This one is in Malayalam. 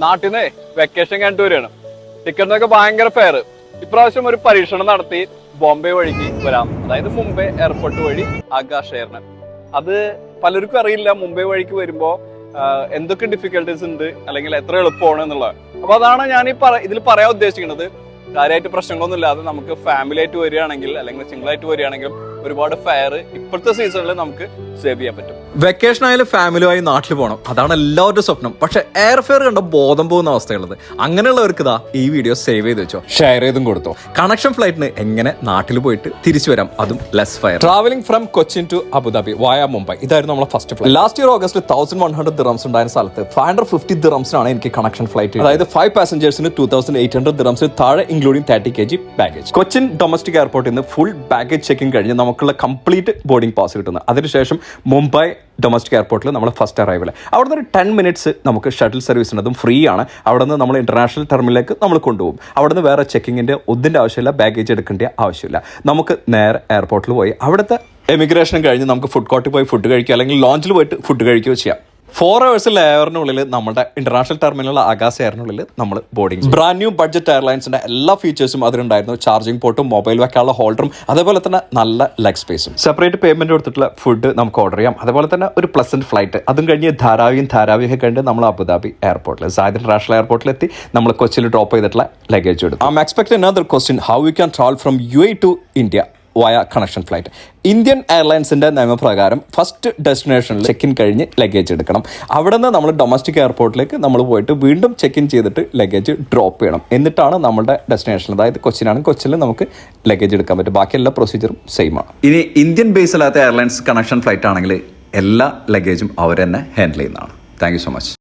നാട്ടിൽ നിന്ന് വെക്കേഷൻ കണ്ടു വരികയാണ്. ടിക്കറ്റിനൊക്കെ ഭയങ്കര ഫെയർ. ഇപ്രാവശ്യം ഒരു പരീക്ഷണം നടത്തി ബോംബെ വഴിക്ക് വരാം, അതായത് മുംബൈ എയർപോർട്ട് വഴി ആകാശ് എയറിന്. അത് പലർക്കും അറിയില്ല മുംബൈ വഴിക്ക് വരുമ്പോ എന്തൊക്കെ ഡിഫിക്കൽട്ടീസ് ഉണ്ട്, അല്ലെങ്കിൽ എത്ര എളുപ്പമാണ് എന്നുള്ളത്. അപ്പൊ അതാണ് ഞാൻ ഇതിൽ പറയാൻ ഉദ്ദേശിക്കുന്നത്. കാര്യമായിട്ട് പ്രശ്നങ്ങളൊന്നും ഇല്ലാതെ നമുക്ക് ഫാമിലി ആയിട്ട് വരികയാണെങ്കിൽ, അല്ലെങ്കിൽ സിംഗിൾ ആയിട്ട് വരികയാണെങ്കിലും ഒരുപാട് ഫെയർ ഇപ്പോഴത്തെ സീസണിൽ നമുക്ക് സേവ് ചെയ്യാൻ പറ്റും. വെക്കേഷൻ ആയാലും ഫാമിലിയുമായി നാട്ടിൽ പോകണം, അതാണ് എല്ലാവരുടെ സ്വപ്നം. പക്ഷെ എയർ ഫെയർ കണ്ട ബോധം പോകുന്ന അവസ്ഥയുള്ളത്. അങ്ങനെയുള്ളവർക്ക് ഇതാ ഈ വീഡിയോ സേവ് ചെയ്ത് വെച്ചോ, ഷെയർ ചെയ്തും കൊടുത്തോ. കണക്ഷൻ ഫ്ലൈറ്റിന് എങ്ങനെ നാട്ടിൽ പോയിട്ട് തിരിച്ചു വരാം, അതും less fare. Travelling from Cochin to Abu Dhabi via Mumbai, ഇതായിരുന്നു നമ്മളെ ഫസ്റ്റ് ഫ്ലൈറ്റ്. ലാസ്റ്റ് ഇയർ ഓഗസ്റ്റിൽ 1100 ദിറംസ് ഉണ്ടായിരുന്ന സ്ഥലത്ത് 550 ദിറംസിനാണ് എനിക്ക് കണക്ഷൻ ഫ്ലൈറ്റ്. അതായത് 5 പാസഞ്ചേഴ്സിന് 2800 ദിറംസിന് താഴെ, including 30 kg baggage. Cochin domestic എയർപോർട്ടിൽ നിന്ന് ഫുൾ ബാഗേജ് ചെക്കിംഗ് കഴിഞ്ഞ് നമുക്കുള്ള കംപ്ലീറ്റ് ബോർഡിംഗ് പാസ് കിട്ടുന്നത്. അതിനുശേഷം മുംബൈ ഡൊമസ്റ്റിക് എയർപോർട്ടിൽ നമ്മൾ ഫസ്റ്റ് അറൈവൽ. അവിടെ നിന്ന് ഒരു 10 minutes നമുക്ക് ഷട്ടിൽ സർവീസ് ഉണ്ട്, അതും ഫ്രീ ആണ്. അവിടെ നിന്ന് നമ്മൾ ഇന്റർനാഷണൽ ടെർമിനലിലേക്ക് നമ്മൾ കൊണ്ടുപോകും. അവിടെ നിന്ന് വേറെ ചെക്കിങ്ങിൻ്റെ ഒന്നിൻ്റെ ആവശ്യമില്ല, ബാഗേജ് എടുക്കേണ്ട ആവശ്യമില്ല. നമുക്ക് നേരെ എയർപോർട്ടിൽ പോയി അവിടുത്തെ എമിഗ്രേഷൻ കഴിഞ്ഞ് നമുക്ക് ഫുഡ് കോർട്ടിൽ പോയി ഫുഡ് കഴിക്കുക, അല്ലെങ്കിൽ ലോഞ്ചിൽ പോയിട്ട് ഫുഡ് കഴിക്കുകയോ ചെയ്യാം. 4 hours ലെയറിനുള്ളിൽ നമ്മുടെ ഇന്റർനാഷണൽ ടെർമിനൽ ആകാശ് എയറിനുള്ളിൽ നമ്മൾ ബോർഡിംഗ്. ബ്രാൻഡ് ന്യൂ ബഡ്ജറ്റ് എയർലൈൻസിന്റെ എല്ലാ ഫീച്ചേഴ്സും അതിലുണ്ടായിരുന്നു. ചാർജിംഗ് പോർട്ടും മൊബൈൽ വെക്കാനുള്ള ഹോൾഡറും, അതേപോലെ തന്നെ നല്ല ലെഗ് സ്പേസും. സെപ്പറേറ്റ് പേയ്മെന്റ് കൊടുത്തിട്ടുള്ള ഫുഡ് നമുക്ക് ഓർഡർ ചെയ്യാം. അതേപോലെ തന്നെ ഒരു പ്ലസന്റ് ഫ്ലൈറ്റ്. അതും കഴിഞ്ഞ് ധാരാവിയൊക്കെ കഴിഞ്ഞ് നമ്മൾ അബുദാബി എയർപോർട്ടിൽ, സായിദ് ഇന്റർനാഷണൽ എയർപോർട്ടിലെത്തി നമ്മൾ കൊച്ചിയിൽ ഡ്രോപ്പ് ചെയ്തിട്ടുള്ള ലഗേജ് എടുത്തു. I am expecting another question, how we can travel from UAE to India വയ കണക്ഷൻ ഫ്ലൈറ്റ്. ഇന്ത്യൻ എയർലൈൻസിന്റെ നിയമപ്രകാരം ഫസ്റ്റ് ഡെസ്റ്റിനേഷനിൽ ചെക്ക് ഇൻ കഴിഞ്ഞ് ലഗേജ് എടുക്കണം. അവിടെ നിന്ന് നമ്മൾ ഡൊമസ്റ്റിക് എയർപോർട്ടിലേക്ക് നമ്മൾ പോയിട്ട് വീണ്ടും ചെക്ക് ഇൻ ചെയ്തിട്ട് ലഗേജ് ഡ്രോപ്പ് ചെയ്യണം. എന്നിട്ടാണ് നമ്മുടെ ഡെസ്റ്റിനേഷൻ, അതായത് കൊച്ചിനാണെങ്കിൽ കൊച്ചിയിൽ നമുക്ക് ലഗേജ് എടുക്കാൻ പറ്റും. ബാക്കി എല്ലാ പ്രൊസീജിയറും സെയിം ആണ്. ഇനി ഇന്ത്യൻ ബേസ് അല്ലാത്ത എയർലൈൻസ് കണക്ഷൻ ഫ്ലൈറ്റ് ആണെങ്കിൽ എല്ലാ ലഗേജും അവർ തന്നെ ഹാൻഡിൽ ചെയ്യുന്നതാണ്. Thank you so much.